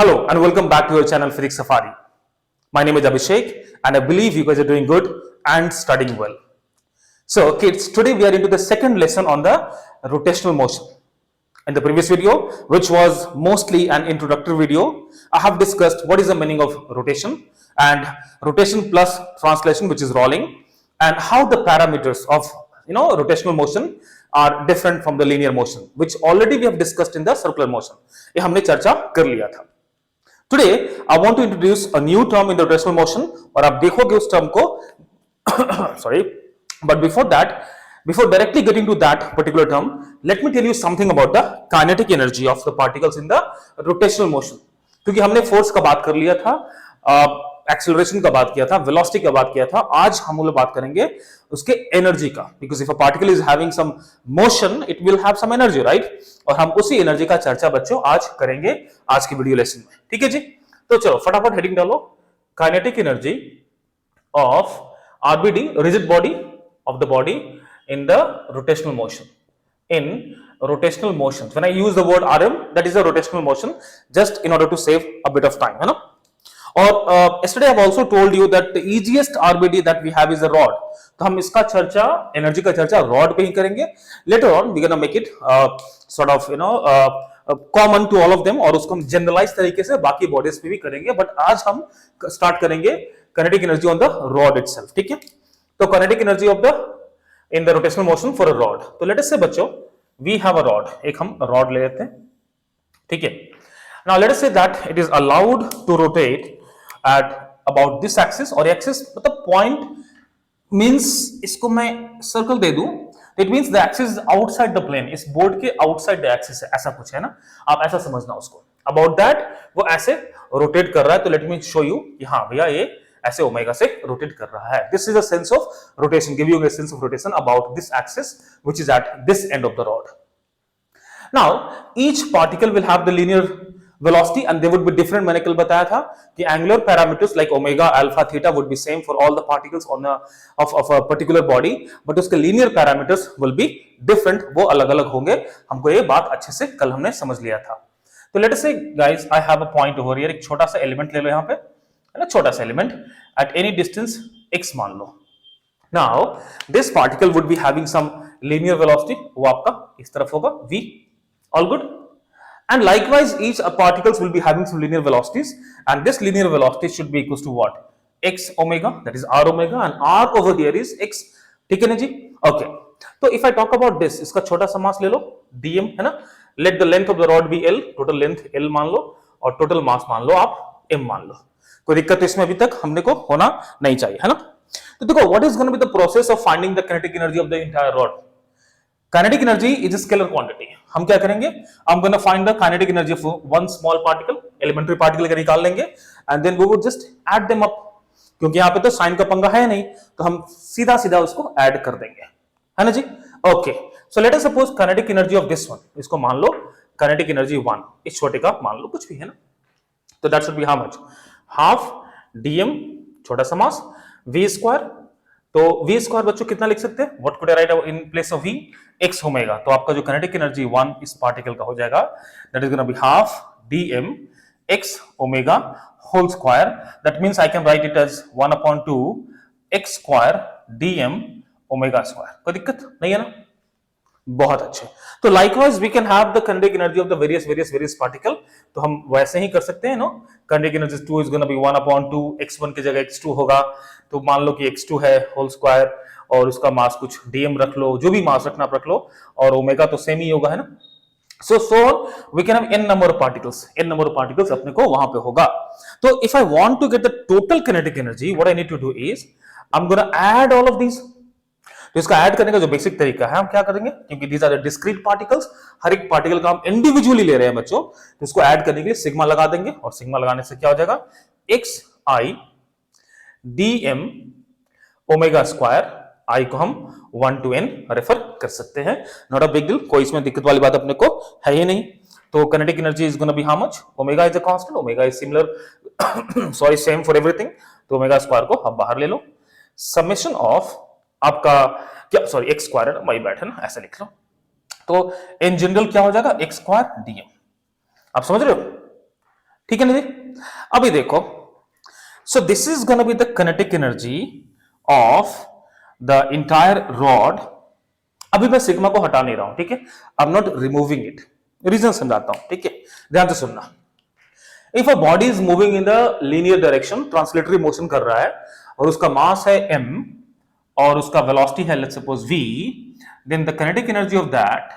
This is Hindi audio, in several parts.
Hello and welcome back to your channel Physics Safari. My name is Abhishek and I believe you guys are doing good and studying well. So kids, today we are into the second lesson on the rotational motion. In the previous video, which was mostly an introductory video, I have discussed what is the meaning of rotation and rotation plus translation, which is rolling, and how the parameters of rotational motion are different from the linear motion, which already we have discussed in the circular motion. ये हमने चर्चा कर लिया था. Today, I want to introduce a new term in the rotational motion और आप देखोगे उस term को sorry, but before directly getting to that particular term, let me tell you something about the kinetic energy of the particles in the rotational motion. क्योंकि हमने force का बात कर लिया था, acceleration का बात किया था, velocity का बात किया था, आज हम लोग बात करेंगे उसके energy का, because if a particle is having some motion, it will have some energy, right? और हम उसी energy का चर्चा बच्चों आज करेंगे आज की वीडियो लेसन में, ठीक है जी? तो चलो फटाफट हेडिंग डालो, kinetic energy of RBD, rigid body of the body in the rotational motion. In rotational motion, when I use the word RM, that is a rotational motion, just in order to save a bit of time, है ना? और yesterday I have also told you that the easiest RBD that we have is a rod. तो हम इसका चर्चा, एनर्जी का चर्चा रॉड पे ही करेंगे. Later on we gonna make it sort of common to all of them और उसको हम जनरलाइज तरीके से बाकी बॉडीज पे भी करेंगे. बट आज हम स्टार्ट करेंगे kinetic energy on the rod itself, ठीक है? तो kinetic energy of the in the rotational motion for a rod. तो लेट अस से बच्चों, वी हैव अ रॉड, एक हम रॉड ले लेते हैं, ठीक है? Now let us say that it is allowed to rotate at about this axis, और एक्सिस मतलब पॉइंट मींस इसको मैं सर्कल दे दूं, it means the axis is outside the plane, इस बोर्ड के आउटसाइड द एक्सिस है, ऐसा कुछ है ना, आप ऐसा समझना उसको. अबाउट दैट वो ऐसे रोटेट कर रहा है. तो लेट मी शो यू कि हाँ भैया ये ऐसे ओमेगा से रोटेट कर रहा है. This is a sense of rotation, give you a sense of rotation about this axis which is at this end of the rod. Now each particle will have the linear velocity and they would be different. मैंने कल बताया था कि angular parameters like omega, alpha, theta would be same for all the particles on of a particular body, but उसके linear parameters will be different, वो अलग अलग होंगे. हमको ये बात अच्छे से कल हमने समझ लिया था. तो let us say guys, I have a point over here, एक छोटा सा एलिमेंट ले लो यहाँ पे, है ना, छोटा सा element at any distance x मान लो. Now this particle would be having some linear velocity, वो आपका इस तरफ होगा v, all good. And likewise, each particles will be having some linear velocities, and this linear velocity should be equals to what? X omega, that is r omega, and r over here is x. ठीक है ना जी? Okay. तो if I talk about this, इसका छोटा सा मास ले लो, dm, है ना? Let the length of the rod be L, total length L मान लो, और total mass मान लो आप m मान लो. कोई दिक्कत इसमें अभी तक हमने को होना नहीं चाहिए, है ना? तो देखो, what is going to be the process of finding the kinetic energy of the entire rod? Kinetic energy is a scalar quantity. हम क्या करेंगे? I'm going to find the kinetic energy of one small particle, elementary particle का निकाल लेंगे, and then we would just add them up. क्योंकि यहाँ पे तो साइन का पंगा है नहीं, तो हम सीधा सीधा उसको ऐड कर देंगे, है ना जी? Okay. So let us suppose kinetic energy of this one. इसको मान लो kinetic energy 1. इस छोटे का मान लो कुछ भी, है ना? तो that should be how much? Half dm, छोटा सा मास, v square. तो v स्क्वायर बच्चों कितना लिख सकते हैं? What could I right in place of v? x omega. तो आपका जो काइनेटिक एनर्जी 1 इस पार्टिकल का हो जाएगा, that is gonna be half dm x omega whole square. That means I can write it as 1/2 x square dm omega square. कोई दिक्कत नहीं है ना? बहुत अच्छे. तो likewise we can have the kinetic energy of the various particle. तो हम वैसे ही कर सकते हैं no. Kinetic energy 2 is gonna be 1/2 x1 की जगह x2 होगा. तो मान लो कि x2 है होल स्क्वायर और उसका मास कुछ dm रख लो, जो भी मास रखना आप रख लो, और ओमेगा तो सेम ही होगा, है ना? So we can have n number of particles अपने को वहां पे होगा. तो if I want to get the total kinetic energy, what I need to do is I'm gonna add all of these. तो इसका ऐड करने का जो बेसिक तरीका है, हम क्या करेंगे? क्योंकि these are the discrete particles, हर एक पार्टिकल का हम इंडिविजुअली ले रहे हैं बच्चों, तो इसको ऐड करने के लिए सिग्मा लगा देंगे, और सिग्मा लगाने से क्या हो जाएगा? xi dm omega square. i को हम 1 to n रेफर कर सकते हैं. नॉट अ बिग डील, कोई इसमें दिक्कत वाली बात अपने को है ही नहीं. तो kinetic energy is gonna be how much? Omega is a constant, omega is similar sorry same for everything. तो ओमेगा स्क्वायर को आप बाहर ले लो. समेशन ऑफ आपका क्या, सॉरी एक्स स्क्वायर है, माय बैड है ना, ऐसा लिख लो. तो इन जनरल क्या हो जाएगा? X square dm. आप समझ रहे हो? ठीक है ना जी। अभी देखो, सो this is gonna be the kinetic energy of the entire rod. अभी मैं सिग्मा को हटा नहीं रहा हूं, ठीक है, I am not removing it, reason समझाता हूं, ठीक है, ध्यान से सुनना। If a body is moving in the linear direction, translatory motion कर रहा है, और उसका मास है m और उसका वेलोसिटी है let's suppose v, then the kinetic energy of that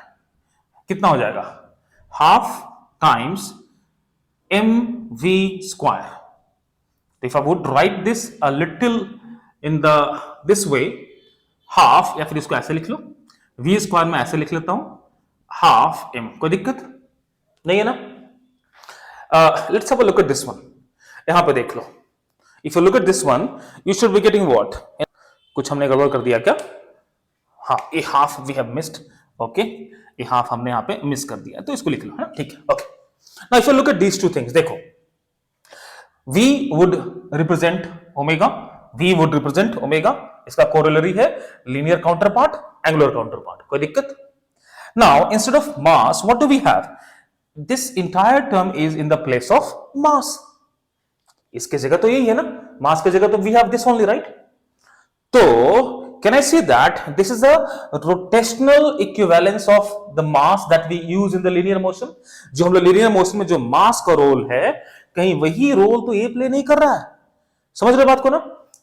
कितना हो जाएगा, half times mv square. If I would write this a little in the this way, half, या फिर इसको ऐसे लिख लो, v स्क्वायर में ऐसे लिख लेता हूं, हाफ m, कोई दिक्कत नहीं है ना। Let's have a look at this one, यहां पे देख लो, if you look at this one you should be getting what, कुछ हमने गड़बड़ कर दिया क्या, हाँ, a half we have missed, okay, a half हमने यहां पे मिस कर दिया, तो इसको लिख लो, है ना, ठीक है, okay. Now if you look at these two things, देखो v would represent omega, v would represent omega, इसका कोरोलरी है लीनियर काउंटरपार्ट, एंगुलर काउंटरपार्ट, कोई दिक्कत। Now instead of mass what do we have, this entire term is in the place of mass, इसके जगह तो यही है ना, मास की जगह तो we have this only, right. तो can I see that this is the rotational equivalence of the mass that we use in the linear motion. जो हम लोग लीनियर मोशन में जो मास का रोल है, कहीं वही रोल तो ये प्ले नहीं कर रहा है, समझ रहे बात को ना।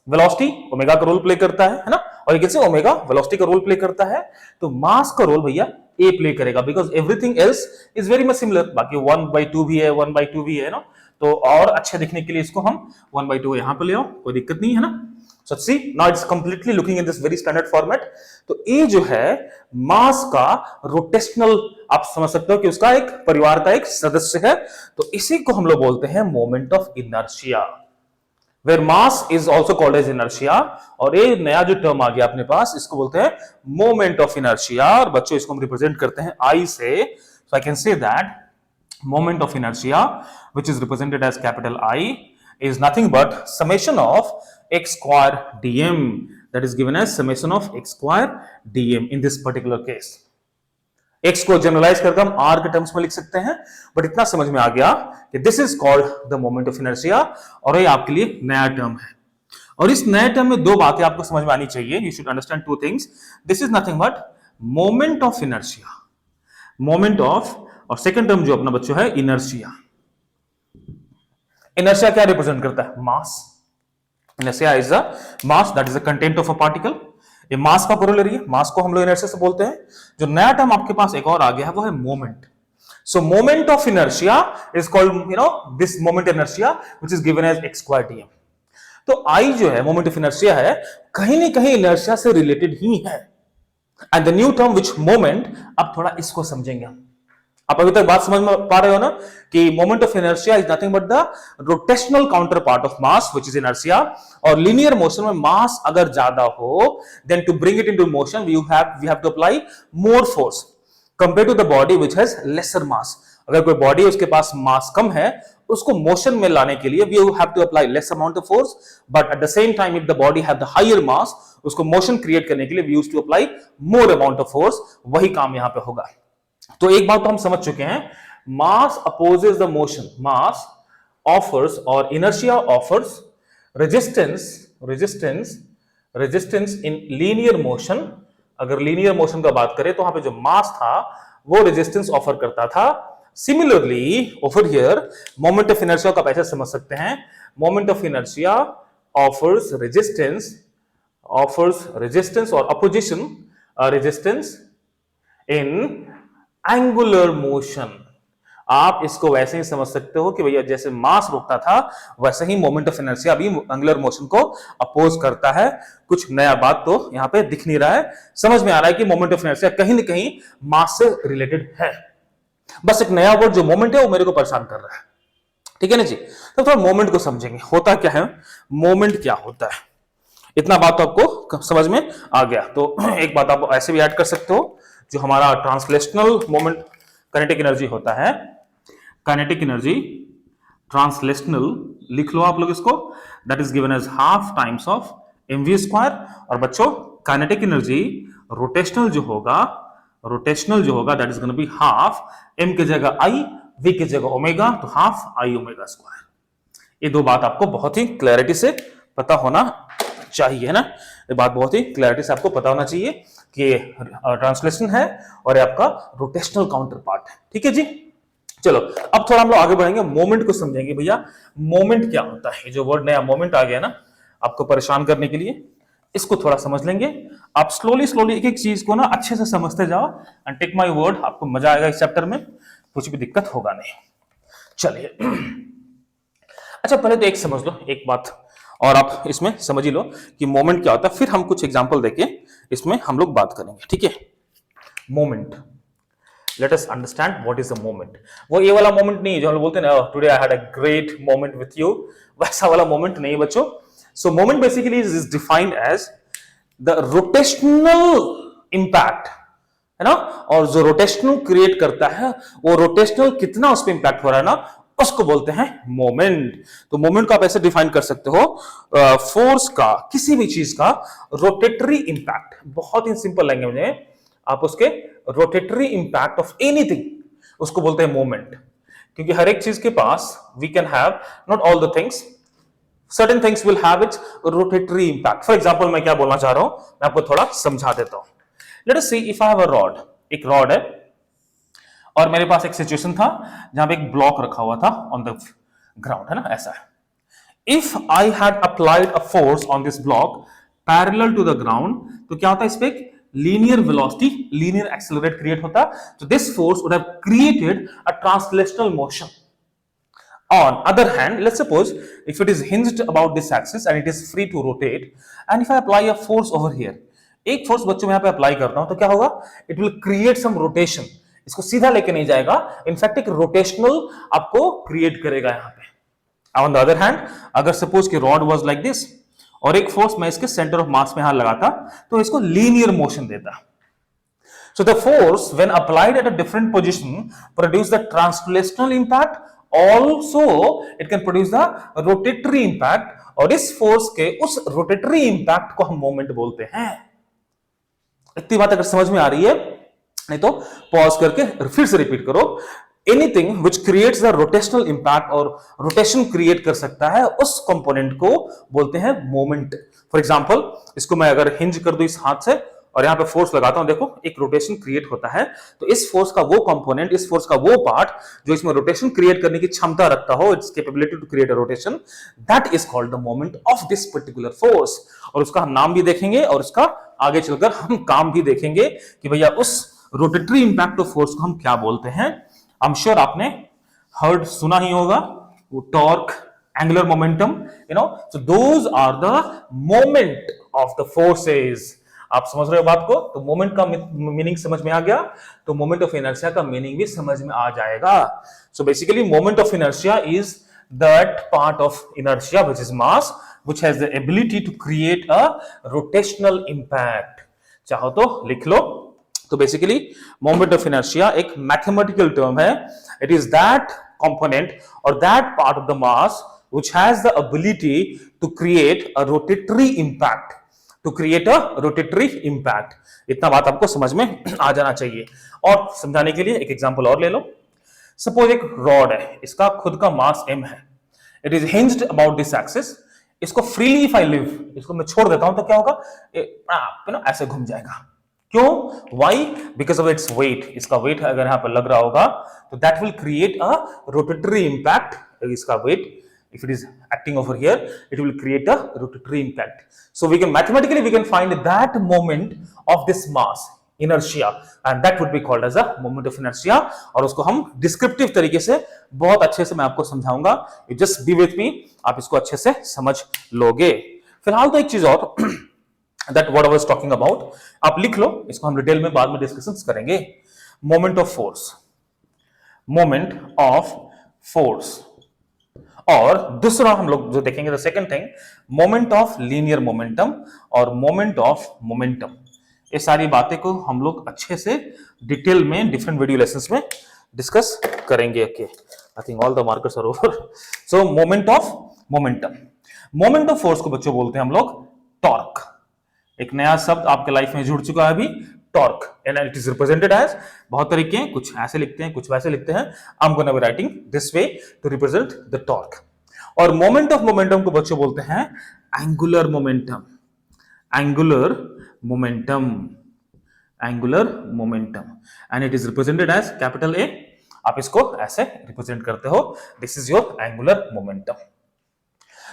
वेलोसिटी ओमेगा का रोल प्ले करता है ना, और ये कैसे ओमेगा वेलोसिटी का रोल प्ले करता है, तो मास का रोल भैया ए प्ले करेगा, because everything else is very much similar. बाकी 1/2 भी है, 1/2 भी है ना, तो और अच्छे दिखने के लिए इसको हम 1/2 यहां पे ले आओ, कोई दिक्कत नहीं है ना। So see, now it's completely looking in this very standard format. तो ये जो है मास का रोटेशनल, आप समझ सकते हो कि उसका एक परिवार का एक सदस्य है, तो इसी को हम लोग बोलते हैं moment of inertia, where mass is also called as inertia। और ये नया जो टर्म आ गया अपने पास, इसको बोलते हैं मोमेंट ऑफ इनर्शिया, और बच्चों इसको हम रिप्रेजेंट करते हैं I से। So I can say that moment of inertia, which is represented as capital I, is nothing but summation of x square dm, that is given as summation of x square dm in this particular case। x को जनरलाइज करके हम r के टर्म्स में लिख सकते हैं, बट इतना समझ में आ गया कि this is called the moment of inertia, और ये आपके लिए नया टर्म है। और इस नए टर्म में दो बातें आपको समझ में आनी चाहिए, you should understand two things. This is nothing but moment of inertia, moment of, और सेकंड टर्म जो अपना बच्चों है इनर्शिया। इनर्शिया क्या रिप्रेजेंट करता है, mass. Inertia is the mass that is the content of a particle, ये मास का कोरोलरी है, मास को हम लोग इनर्शिया से बोलते हैं। जो नया टर्म आपके पास एक और आ गया है वो है moment. So moment of inertia is called, you know, this moment inertia which is given as x square dm। तो आई जो है मोमेंट ऑफ इनर्शिया है, कहीं ना कहीं इनर्शिया से रिलेटेड ही है, and the new term which moment, अब थोड़ा इसको समझेंगे हम। आप अभी तक बात समझ में पा रहे हो ना कि moment of inertia is nothing but the rotational counterpart of mass which is inertia. और लीनियर मोशन में मास अगर ज्यादा हो, then to bring it into motion we have to apply more force compare to the body which has lesser mass. अगर कोई बॉडी उसके पास मास कम है, उसको मोशन में लाने के लिए we have to apply less amount of force, but at the same time if the body have the higher mass, उसको मोशन क्रिएट करने के लिए we use to apply more amount of force. वही काम यहां पे होगा। तो एक बात तो हम समझ चुके हैं, mass opposes the motion, mass offers और inertia offers resistance in linear motion. अगर लीनियर मोशन का बात करें तो वहां पे जो मास था वो रेजिस्टेंस ऑफर करता था। Similarly over here moment of inertia का ऐसे समझ सकते हैं, moment of inertia offers resistance और opposition resistance in angular motion. आप इसको वैसे ही समझ सकते हो कि भैया जैसे मास रोकता था, वैसे ही मोमेंट ऑफ इनर्शिया भी एंगुलर मोशन को अपोज करता है। कुछ नया बात तो यहां पे दिख नहीं रहा है, समझ में आ रहा है कि मोमेंट ऑफ इनर्शिया कहीं ना कहीं मास से रिलेटेड है। बस एक नया वर्ड जो मोमेंट है वो मेरे को परेशान कर रहा है, ठीक है ना जी। तो थोड़ा मोमेंट को समझेंगे, होता क्या है, मोमेंट क्या होता है, इतना बात तो आपको समझ में आ गया। तो एक बात आप ऐसे भी ऐड कर सकते हो, जो हमारा ट्रांसलेशनल मोमेंट काइनेटिक एनर्जी होता है, काइनेटिक एनर्जी ट्रांसलेशनल लिख लो आप लोग इसको, that is given as half times of mv square. और बच्चों काइनेटिक एनर्जी रोटेशनल जो होगा that is gonna be half m की जगह i v की जगह ओमेगा तो हाफ आई ओमेगा स्क्वायर। ये दो बात आपको बहुत ही क्लैरिटी से पता होना चाहिए, है ना। ये बात बहुत ही क्लैरिटी से आपको पता होना चाहिए कि ये ट्रांसलेशन है और ये आपका रोटेशनल काउंटर पार्ट है। ठीक है जी, चलो अब थोड़ा हम लोग आगे बढ़ेंगे, मोमेंट को समझेंगे। भैया मोमेंट क्या होता है, जो वर्ड नया मोमेंट आ गया ना आपको परेशान करने के लिए, इसको थोड़ा समझ लेंगे। आप स्लोली स्लोली एक एक चीज को ना अच्छे से समझते जाओ एंड टेक माय वर्ड, आपको मजा आएगा इस चैप्टर में, कुछ भी दिक्कत होगा नहीं। चलिए अच्छा पहले तो एक समझ लो एक बात, और आप इसमें समझ ही लो कि मोमेंट क्या होता है, फिर हम कुछ एग्जांपल देके इसमें हम लोग बात करेंगे। ठीक है, moment, let us understand what is a moment. वो ये वाला मोमेंट नहीं है जो हम लोग बोलते हैं ना today I had a great moment with you, वैसा वाला मोमेंट नहीं बच्चों। So moment basically is defined as the rotational impact, है ना, और जो रोटेशनल क्रिएट करता है वो रोटेशनल कितना उस पर इंपैक्ट हो रहा है ना, उसको बोलते हैं मोमेंट। तो मोमेंट को आप ऐसे डिफाइन कर सकते हो, फोर्स का, किसी भी चीज का रोटेटरी इंपैक्ट, बहुत ही सिंपल लैंग्वेज में आप उसके रोटेटरी इंपैक्ट ऑफ एनीथिंग उसको बोलते हैं मोमेंट। क्योंकि हर एक चीज के पास we can have, not all the things, certain things will have its rotatory impact. For example, मैं क्या बोलना चाह रहा हूं, मैं आपको थोड़ा समझा देता हूं। Let us see if I have a rod, एक रॉड है और मेरे पास एक सिचुएशन था जहां पे एक ब्लॉक रखा हुआ था ऑन द ग्राउंड, है ना, ऐसा है। If I had applied a force on this block parallel to the ground, तो क्या होता है, इस पे एक linear velocity, linear accelerate create होता। तो this force would have created a translational motion. On other hand, let's suppose if it is hinged about this axis and it is free to rotate, and if I apply a force over here, एक फोर्स बच्चों में यहाँ पे अप्लाई करता हूं तो क्या होगा, it will create some rotation, इसको सीधा लेके नहीं जाएगा, इनफैक्ट एक रोटेशनल आपको क्रिएट करेगा यहाँ पे। ऑन द अदर हैंड, अगर सपोज कि रॉड वाज लाइक दिस और एक फोर्स मैं इसके सेंटर ऑफ मास में यहां लगाता तो इसको लीनियर मोशन देता। So the force when applied at a different position produce the translational impact, also it can produce the rotatory impact, और इस फोर्स के उस रोटेटरी इंपैक्ट को हम मोमेंट बोलते हैं। इतनी बात अगर समझ में आ रही है, नहीं तो पॉज करके फिर से रिपीट करो। Anything which creates the rotational impact और रोटेशन क्रिएट कर सकता है, उस कंपोनेंट को बोलते हैं मोमेंट। फॉर एग्जांपल, इसको मैं अगर हिंज कर दूं इस हाथ से और यहां पे फोर्स लगाता हूं, देखो एक रोटेशन क्रिएट होता है, तो इस फोर्स का वो कंपोनेंट, इस फोर्स का वो पार्ट जो इसमें रोटेशन क्रिएट करने की क्षमता रखता हो, its capability to create a rotation, that is called the moment of this particular force. और उसका हम नाम भी देखेंगे और उसका आगे चलकर हम काम भी देखेंगे कि भैया उस रोटेटरी इंपैक्ट ऑफ फोर्स को हम क्या बोलते हैं। आई एम श्योर आपने हर्ड, सुना ही होगा वो torque, angular momentum, you know, so those are the moment of the forces. आप समझ रहे हो बात को? तो मोमेंट का मीनिंग समझ में आ गया, तो मोमेंट ऑफ इनर्शिया का मीनिंग भी समझ में आ जाएगा। So basically moment of inertia is that part of inertia which is mass which has the ability to create a rotational impact. चाहो तो लिख लो। तो बेसिकली मोमेंट ऑफ इनर्शिया एक मैथमेटिकल टर्म है। इट इज दैट कंपोनेंट और that part of the mass which has the ability to create a rotatory impact, to create a rotatory impact. इतना बात आपको समझ में आ जाना चाहिए। और समझाने के लिए एक एग्जांपल और ले लो। सपोज एक रॉड है, इसका खुद का मास m है, it is hinged about this axis. इसको फ्रीली इफ आई लिव, इसको मैं छोड़ देता हूं तो क्या होगा, ऐसे घूम जाएगा। क्यों? Why? Because of its weight. इसका वेट अगर यहां पर लग रहा होगा तो that will create a rotatory impact. इसका weight, if it is acting over here, it will create a rotatory impact. So we can mathematically we can find that moment of this mass inertia and that would be called as a moment of inertia। और उसको हम डिस्क्रिप्टिव तरीके से बहुत अच्छे से मैं आपको समझाऊंगा। You just be with me, आप इसको अच्छे से समझ लोगे। फिलहाल तो एक चीज और that what I was talking about, आप लिख लो, इसको हम डिटेल में बाद में डिस्कशन करेंगे। Moment of force, moment of force. और दूसरा हम लोग जो देखेंगे, the second thing, moment of linear momentum और मोमेंट ऑफ मोमेंटम। ये सारी बातें को हम लोग अच्छे से डिटेल में डिफरेंट वीडियो लेसन्स में डिस्कस करेंगे। Okay, I think all the markers are over. So moment of momentum, moment of force को बच्चों बोलते हैं हम लोग टॉर्क। एक नया शब्द आपके लाइफ में जुड़ चुका है अभी, torque and it is represented as, बहुत तरीके हैं, कुछ ऐसे लिखते हैं, कुछ वैसे लिखते हैं. I'm gonna be writing this way to represent the torque. और मोमेंट ऑफ मोमेंटम को बच्चों बोलते हैं angular momentum. Angular momentum, angular momentum, and it is represented as capital A. आप इसको ऐसे रिप्रेजेंट करते हो, this is your angular momentum.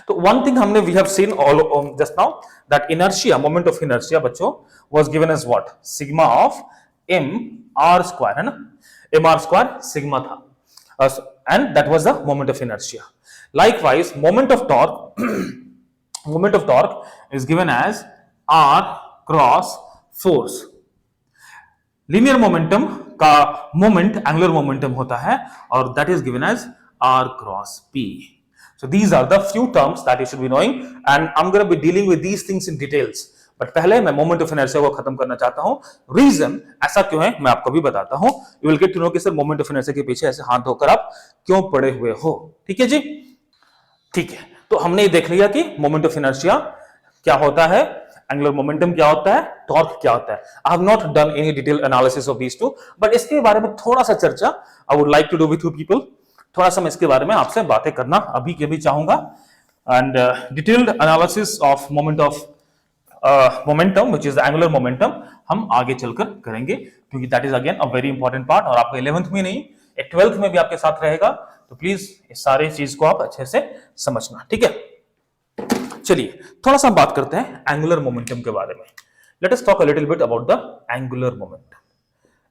तो वन थिंग हमने we have seen all just now that inertia, moment of inertia बच्चों was given as what, sigma of m r square, है ना, m r स्क्वायर सिग्मा था, and that was the moment of inertia. Likewise moment of torque, moment of torque is given as r cross force. Linear momentum का मोमेंट एंगुलर मोमेंटम होता है और that is given as r cross p. So these are the few terms that you should be knowing and I'm going to be dealing with these things in details. But पहले मैं मोमेंट ऑफ इनर्शिया को खत्म करना चाहता हूं. रीजन ऐसा क्यों है मैं आपको भी बताता हूं. You will get to know कि सर मोमेंट ऑफ इनर्शिया के पीछे ऐसे हाथ धोकर आप क्यों पड़े हुए हो. ठीक है जी, ठीक है. तो हमने ये देख लिया कि मोमेंट ऑफ इनर्शिया क्या होता है, एंगुलर मोमेंटम क्या होता है, टॉर्क क्या होता है. I have not done any detail analysis of these two, but इसके बारे में थोड़ा सा चर्चा I would like to do with you people. थोड़ा सा मैं इसके बारे में आपसे बातें करना अभी के भी चाहूंगा. And detailed analysis of moment of momentum which is the angular momentum हम आगे चलकर करेंगे, क्योंकि that is again a very important part. और आपको 11th में नहीं 12th में भी आपके साथ रहेगा, तो प्लीज इस सारे चीज को आप अच्छे से समझना. ठीक है, चलिए थोड़ा सा बात करते हैं एंगुलर मोमेंटम के बारे में. Let us talk a little bit about the angular momentum.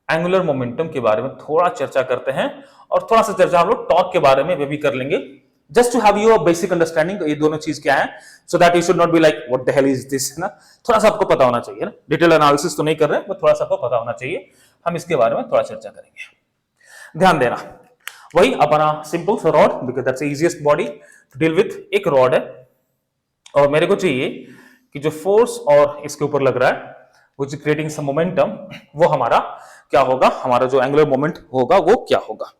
Angular momentum के बारे में थोड़ा चर्चा करते हैं और थोड़ा सा चर्चा हम लोग टॉर्क के बारे में भी करेंगे, just to have your basic understanding. ये दोनों चीज क्या है, so that you should not be like what the hell is this, ना. थोड़ा सा आपको पता होना चाहिए ना, डिटेल एनालिसिस तो नहीं कर रहे हैं, बट थोड़ा सा आपको पता होना चाहिए. हम इसके बारे में थोड़ा चर्चा करेंगे. ध्यान देना, वही अपना सिंपल सा rod, because that's the easiest body to deal with. एक रॉड है और मेरे को चाहिए कि जो फोर्स और इसके ऊपर लग रहा है which is creating some momentum, वो हमारा क्या होगा, हमारा जो एंगुलर मोमेंट होगा वो क्या होगा.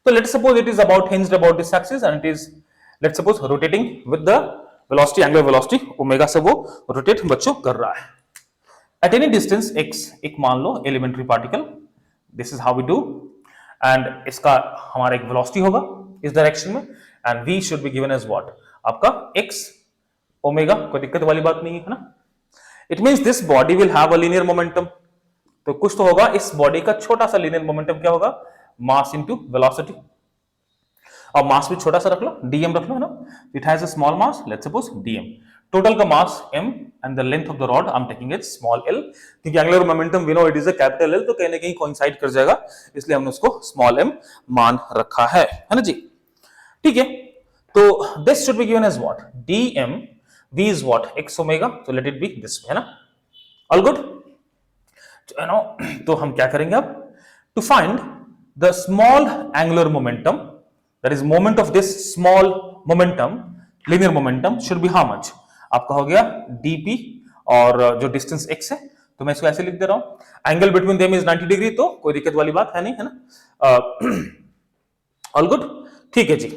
तो let's suppose it is about hinged about this axis and it is let's suppose rotating with the velocity, angular velocity omega से वो रोटेट बच्चों कर रहा है एट एनी डिस्टेंस x. एक मान लो elementary particle, this is how we do, and इसका हमारा एक वेलोसिटी होगा इस डायरेक्शन में and v should be given as what, आपका x ओमेगा. कोई दिक्कत वाली बात नहीं है ना. It means this body will have a linear momentum. तो कुछ तो होगा, इस बॉडी का छोटा सा लीनियर मोमेंटम क्या होगा, मास इनटू वेलोसिटी. और मास भी छोटा सा रख लो, dm रख लो, है ना. It has a small mass, let's suppose dm. Total का mass m and the length of the rod I am taking it small l, क्योंकि angular momentum we know it is a capital L, तो कहीं ना कहीं कोइंसाइड कर जाएगा, इसलिए हमने उसको स्मॉल m मान रखा है ना जी. ठीक है, तो this should be given as what, dm. V is what, x omega, so let it be this way, है ना. All good? You know, तो हम क्या करेंगे अब, to find the small angular momentum, that is moment of this small momentum, linear momentum should be how much? आपका हो गया dp और जो डिस्टेंस x है, तो मैं इसको ऐसे लिख दे रहा हूं. Angle between them is 90 degree, तो कोई दिक्कत वाली बात है नहीं, है ना. ऑल गुड, ठीक है जी,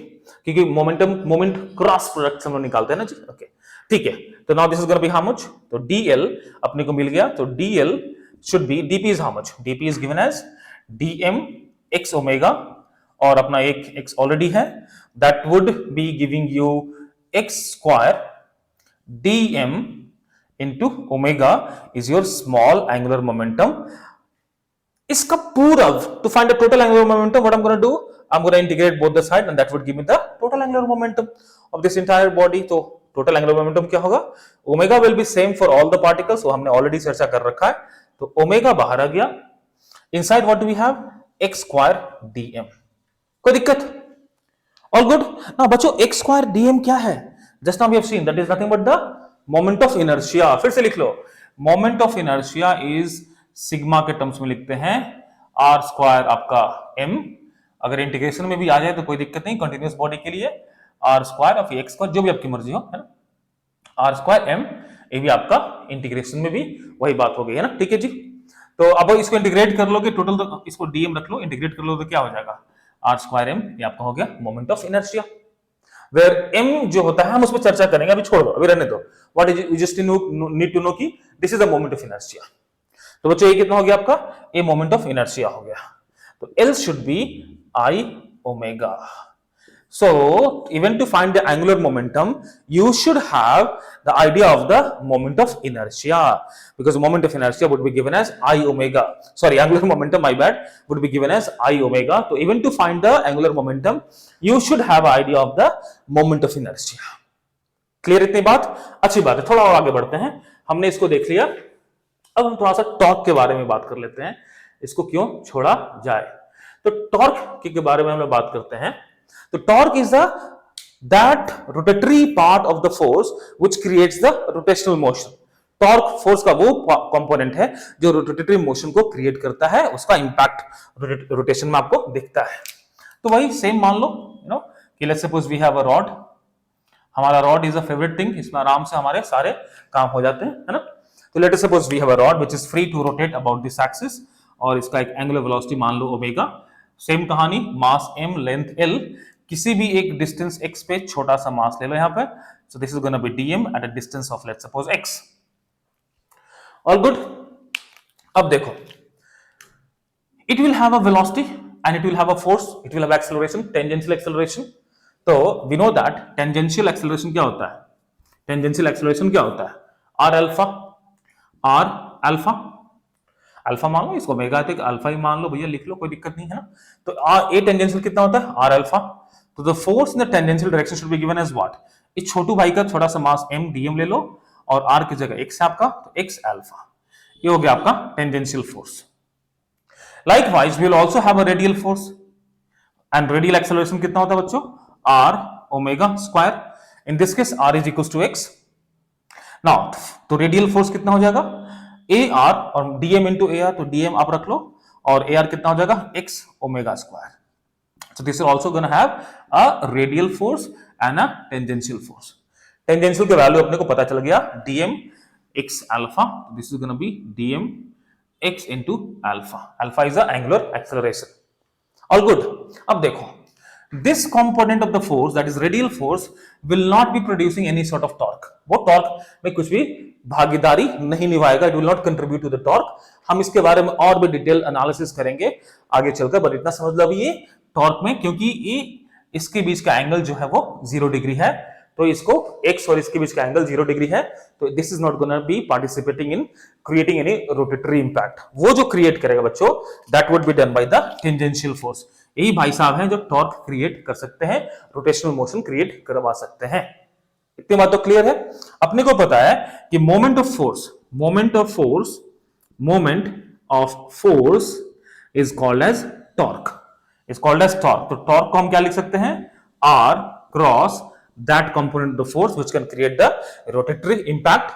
क्योंकि मोमेंट क्रॉस प्रोडक्ट हम लोग निकालते हैं ना जी. ओके, ठीक है. तो now this is gonna be how much, तो dl अपने को मिल गया, तो dl should be, dp is how much, dp is given as dm x omega, और अपना एक x ऑलरेडी है, that would be giving you x square dm into omega is your small angular momentum. इसका पूरा, to find the total angular momentum, what I'm going to do, I'm going to integrate both the sides and that would give me the total angular momentum of this entire body. तो total angular momentum क्या होगा, omega will be same for all the particles, so हमने already चर्चा कर रखा है. तो omega बाहर आ गया, inside what do we have, x square dm. कोई दिक्कत, all good. now बच्चों x square dm क्या है, just now we have seen that is nothing but the moment of inertia. फिर से लिख लो, moment of inertia is sigma के टर्म्स में लिखते हैं r स्क्वायर आपका m, अगर इंटीग्रेशन में भी आ जाए तो कोई दिक्कत नहीं, कंटिन्यूअस बॉडी के लिए r square of x square, जो भी आपकी मर्जी हो, है ना, r स्क्वायर m, ये भी आपका इंटीग्रेशन में भी वही बात हो गई है ना. ठीक है जी, तो अब इसको इंटीग्रेट कर लोगे, टोटल तो इसको dm रख लो, इंटीग्रेट कर लो तो क्या हो जाएगा, r स्क्वायर m, ये आपका हो गया moment of inertia. Where m जो होता है हम उस पर चर्चा करेंगे, अभी छोड़ दो, अभी रहने दो. What is you just need to know कि this is the moment of inertia. तो बच्चों ये कितना हो गया आपका, ये मोमेंट ऑफ इनर्शिया हो गया. तो L should be I omega. So even to find the angular momentum, you should have the idea of the moment of inertia, because moment of inertia would be given as I omega. Sorry, angular momentum, my bad, would be given as I omega. So even to find the angular momentum, you should have an idea of the moment of inertia. Clear इतनी बात? अच्छी बात है. थोड़ा और आगे बढ़ते हैं. हमने इसको देख लिया. अब हम थोड़ा सा टॉर्क के बारे में बात कर लेते हैं. इसको क्यों छोड़ा जाए? तो टॉर्क के बारे में हम लोग बात करते हैं. तो torque is that rotatory part of the force which creates the rotational motion. Torque force का वो कंपोनेंट है जो रोटेटरी मोशन को क्रिएट करता है, उसका इंपैक्ट रोटेशन में आपको दिखता है. तो वही सेम मान लो कि let's suppose we have a rod. हमारा rod is a favourite thing, इसमें आराम से हमारे सारे काम हो जाते हैं, है ना. तो let us suppose we have a rod which is free to rotate about this axis, और इसका एक एंगुलर वेलोसिटी मान लो ओमेगा. सेम कहानी, मास m, लेंथ l, किसी भी एक डिस्टेंस x पे छोटा सा मास ले लो यहां पे. So this is gonna be dm at a distance of let's suppose x. All good. अब देखो, it will have a velocity and it will have a force, it will have acceleration, tangential acceleration. तो we know that tangential acceleration क्या होता है? टेंजेंशियल एक्सेलरेशन क्या होता है? R alpha. R alpha, alpha मान लो, इसको मेगा तक अल्फा ही मान लो भैया, लिख लो, कोई दिक्कत नहीं है ना. तो ए टेंजेंशियल कितना होता है? R alpha. तो the force in the tangential direction should be given as what? इस छोटू भाई का थोड़ा सा मास m dm ले लो, और r की जगह x है आपका, तो x अल्फा. ये हो गया आपका tangential force. Likewise we will also have a radial force, and radial acceleration कितना होता है बच्चों? r omega square. In this case r is equal to x. Now तो रेडियल फोर्स कितना हो जाएगा? AR और dm इंटू AR, तो dm आप रख लो, और AR कितना हो जाएगा? x omega square. So this is also going to have a radial force and a tangential force. Tangential के वैल्यू अपने को पता चल गया, dm x alpha. This is going to be dm x into alpha. Alpha is the angular acceleration. All good. अब देखो, this component of the force, that is radial force, will not be producing any sort of torque. वो torque में कुछ भी भागीदारी नहीं निभाएगा. It will not contribute to the torque. हम इसके बारे में और भी डिटेल एनालिसिस करेंगे आगे चलकर, बट इतना समझ लो अभी ये टॉर्क में, क्योंकि ये इसके बीच का एंगल जो है वो 0 डिग्री है, तो इसको x और इसके बीच का एंगल 0 डिग्री है, तो this is not gonna be participating in creating any rotatory impact. वो जो क्रिएट करेगा बच्चों, that would be done by the tangential force. यही भाई साहब हैं जो टॉर्क क्रिएट कर सकते हैं, रोटेशनल मोशन क्रिएट करवा सकते हैं. इतनी बात तो क्लियर है. अपने को पता है कि moment of force is called as torque. is called as torque. तो टॉर्क को हम क्या लिख सकते हैं? R cross that component of the force which can create the rotatory impact.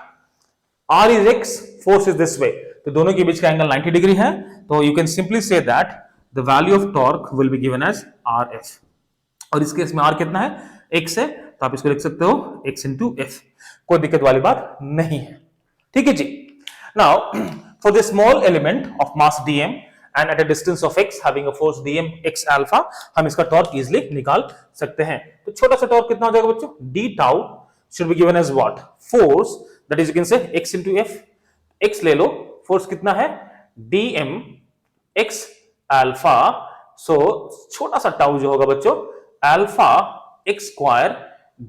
R is x, force is this way. तो दोनों के बीच का एंगल 90 डिग्री है, तो you can simply say that the value of torque will be given as RF. और इस केस में R कितना है? x है, तो आप इसको लिख सकते हो x into f. कोई दिक्कत वाली बात नहीं है. ठीक है जी. Now for the small element of mass dm and at a distance of x having a force dm x alpha, हम इसका टॉर्क इजीली निकाल सकते हैं. तो छोटा सा टॉर्क कितना हो जाएगा बच्चों? d tau should be given as what? Force, that is you can say x into f. x ले लो, फोर्स कितना है? dm x alpha. so छोटा सा टाउ जो होगा बच्चों, alpha x square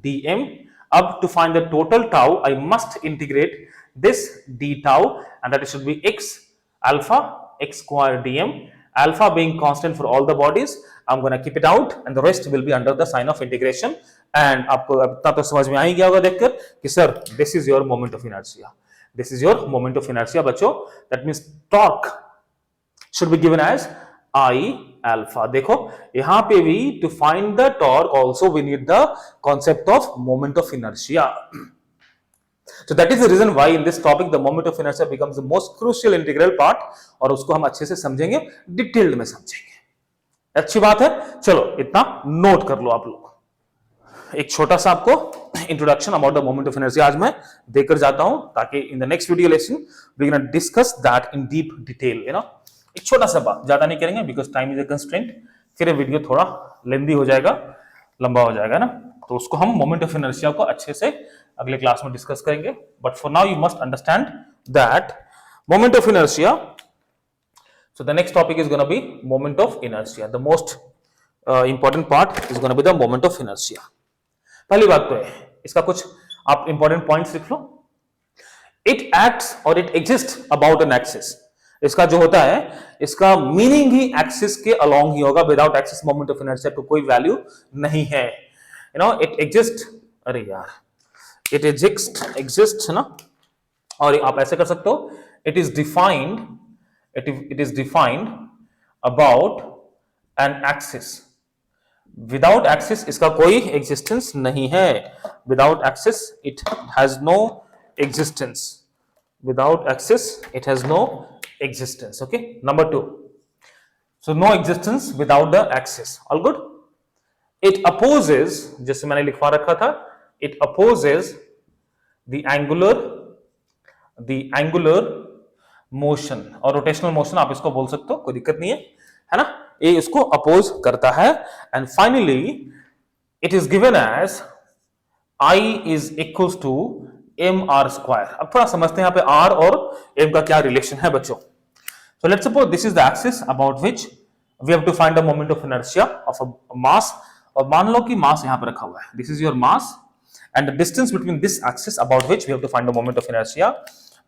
dm. अब to find the total tau, I must integrate this d tau, and that should be x alpha x square dm, alpha being constant for all the bodies. I'm going to keep it out and the rest will be under the sign of integration. And आपको इतना तो समझ में आ ही गया होगा देखकर कि sir this is your moment of inertia. This is your moment of inertia बच्चों. That means torque should be given as I alpha. देखो यहाँ पे भी to find the torque also we need the concept of moment of inertia. So that is the reason why in this topic the moment of inertia becomes the most crucial integral part, और उसको हम अच्छे से समझेंगे, डिटेल्ड में समझेंगे. अच्छी बात है. चलो इतना नोट कर लो आप लोग. एक छोटा सा आपको introduction about the moment of inertia आज मैं देकर जाता हूं, ताकि in the next video lesson we can discuss that in deep detail. एक छोटा सा बात, ज्यादा नहीं करेंगे because time is a constraint, फिर वीडियो थोड़ा लेंदी हो जाएगा, लंबा हो जाएगा ना. तो उसको हम मोमेंट ऑफ इनर्शिया को अच्छे से अगले क्लास में डिस्कस करेंगे. But for now you must understand that Moment of inertia. So the next topic is going to be moment of inertia. The most important part is going to be the moment of inertia. पहली बात तो है, इसका कुछ आप इंपॉर्टेंट पॉइंट्स लिख लो. इट एक्ट्स और it exist about an axis. इसका जो होता है, इसका मीनिंग ही एक्सिस के अलोंग ही होगा. Without axis moment of inertia को कोई वैल्यू नहीं है. यू नो इट एग्जिस्ट, अरे यार, इट एग्जिस्ट है ना. और आप ऐसे कर सकते हो, it is defined about an axis. Without axis इसका कोई एग्जिस्टेंस नहीं है. Without axis it has no existence. Without axis it has no existence. Okay, number 2. So no existence without the axis. All good. It opposes, जैसे मैंने लिखवा रखा था, it opposes the angular motion और rotational motion. आप इसको बोल सकते हो, कोई दिक्कत नहीं है ना. ये इसको अपोज करता है. And finally it is given as I is equals to mr square. अब थोड़ा समझते हैं यहाँ पे r और m का क्या रिलेशन है बच्चों. So let's suppose this is the axis about which we have to find the moment of inertia of a mass. और मान लो कि मास यहाँ पे रखा हुआ है. This is your mass and the distance between this axis about which we have to find the moment of inertia.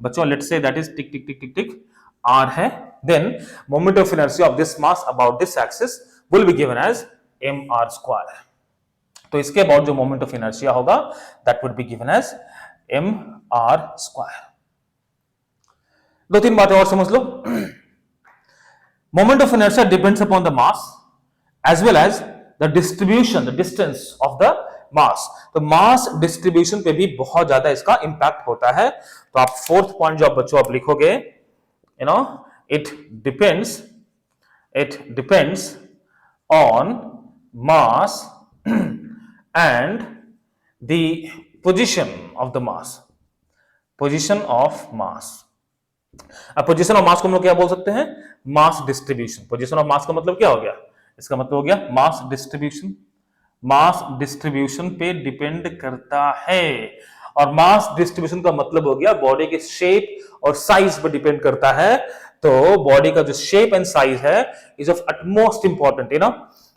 बच्चों let's say that is tick tick tick tick tick r है. Then moment of inertia of this mass about this axis will be given as mr square. तो इसके बाद जो moment of inertia होगा that would be given as mr square. दो तीन बातें और समझ लो. Moment of inertia depends upon the mass as well as the distribution, the distance of the mass. तो mass distribution पे भी बहुत ज्यादा इसका impact होता है. तो आप फोर्थ पॉइंट जो आप बच्चों आप लिखोगे, you know, it depends on mass and the position of the mass. Position of mass. अब पोजीशन ऑफ मास को हम लोग क्या बोल सकते हैं? Mass distribution. Position of mass का मतलब क्या हो गया? इसका मतलब हो गया मास डिस्ट्रीब्यूशन. मास डिस्ट्रीब्यूशन पे डिपेंड करता है. और मास डिस्ट्रीब्यूशन का मतलब हो गया बॉडी के शेप और साइज पे डिपेंड करता है. तो बॉडी का जो शेप एंड साइज है is of utmost important. You know,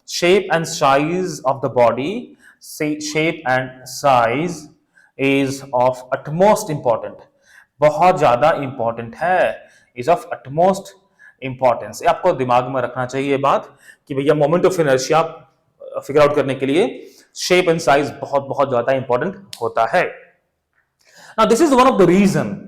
shape and size of the body, shape and size is of utmost important. बहुत ज्यादा इंपॉर्टेंट है. is of utmost importance. आपको दिमाग में रखना चाहिए ये बात कि भैया moment of inertia figure out करने के लिए शेप एंड साइज बहुत बहुत ज्यादा इंपॉर्टेंट होता है. Now this is one of the reason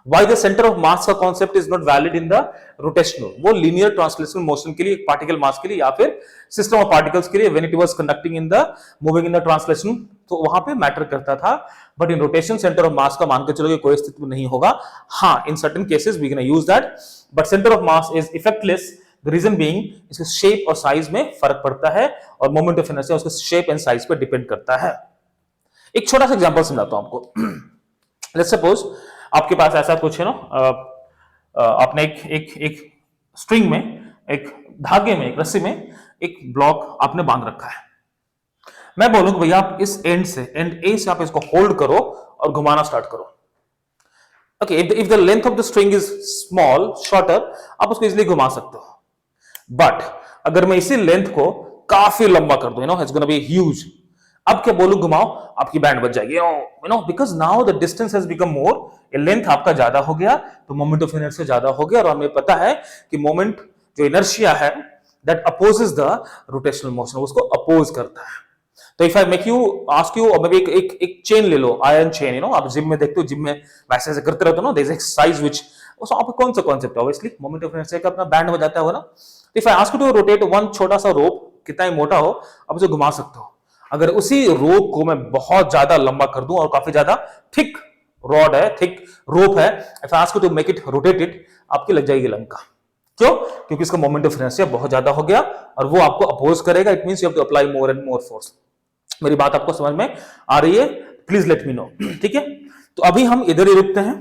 why the center of mass का concept is not valid in the rotational. वो linear translational motion के लिए, particle mass के लिए या फिर system of particles के लिए when it was conducting in the moving in the translation, तो वहां पे मैटर करता था. But in rotation centre of मास का मान के चलो कि कोई स्थिति में नहीं होगा. हाँ, in certain cases we can use that, but centre of mass is effectless. The reason being इसके शेप और साइज में फर्क पड़ता है और मोमेंट ऑफ इनर्शिया उसके शेप एंड साइज पे डिपेंड करता है. एक छोटा सा एग्जांपल समझाता हूं आपको. लेट्स सपोज आपके पास ऐसा कुछ है ना, आपने एक स्ट्रिंग में, एक धागे में, एक रस्सी में एक ब्लॉक आपने बांध रखा है. मैं बोलूंगा भैया आप इस एंड से, एंड ए से आप इसको होल्ड करो और घुमाना स्टार्ट करो. Okay, if the length of the string is small, shorter, आप उसको इजीली घुमा सकते हो. बट अगर मैं इसी लेंथ को काफी लंबा कर दूं, you know, it's gonna be huge. अब क्या बोलूं, घुमाओ, आपकी बैंड बच जाएगी. You know, because now the distance has become more, length आपका ज्यादा हो गया, तो मोमेंट ऑफ इनर्शिया ज्यादा हो गया. और हमें पता है कि मोमेंट जो इनर्शिया है that opposes the rotational motion, उसको अपोज करता है. तो if I make you ask you, और मे बी एक चेन ले लो, आयरन चेन. यू नो, आप जिम में देखते हो, जिम में वैसे ऐसे करते रहते हो ना, देयर इज एक्सरसाइज व्हिच, उसमें आपको कौन सा कांसेप्ट है? ऑब्वियसली मोमेंट ऑफ इनर्शिया का अपना बैंड हो जाता है वो ना. If I ask you to rotate one छोटा सा रोप, कितना ही मोटा हो, आप उसे घुमा सकते हो. अगर उसी रोप को मैं बहुत ज्यादा लंबा कर दूं और काफी ज्यादा थिक रॉड है, थिक रोप है, if I ask you to make it rotated, आपकी लग जाएगी लंका. क्यों? क्योंकि इसका मोमेंट ऑफ इनर्शिया बहुत ज्यादा हो गया और वो आपको अपोज करेगा. It means you have to apply more and more force. मेरी बात आपको समझ में आ रही है? Please let me know. ठीक है, तो अभी हम इधर ही रुकते हैं.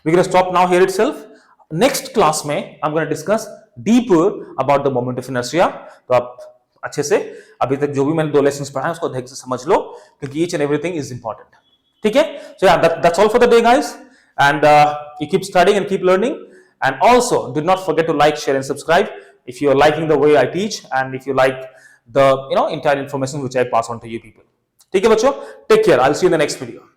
We can stop now here itself. Next class में I am going to discuss deeper about the moment of inertia. तो आप अच्छे से अभी तक जो भी मैंने 2 लेसन्स पढ़ाए उसको ढंग से समझ लो, क्योंकि each and everything is important. ठीक है, सो या that's all for the day guys, and you keep studying and keep learning. And also, do not forget to like, share, and subscribe if you are liking the way I teach and if you like the entire information which I pass on to you people. ठीक है बच्चों, take care. I'll see you in the next video.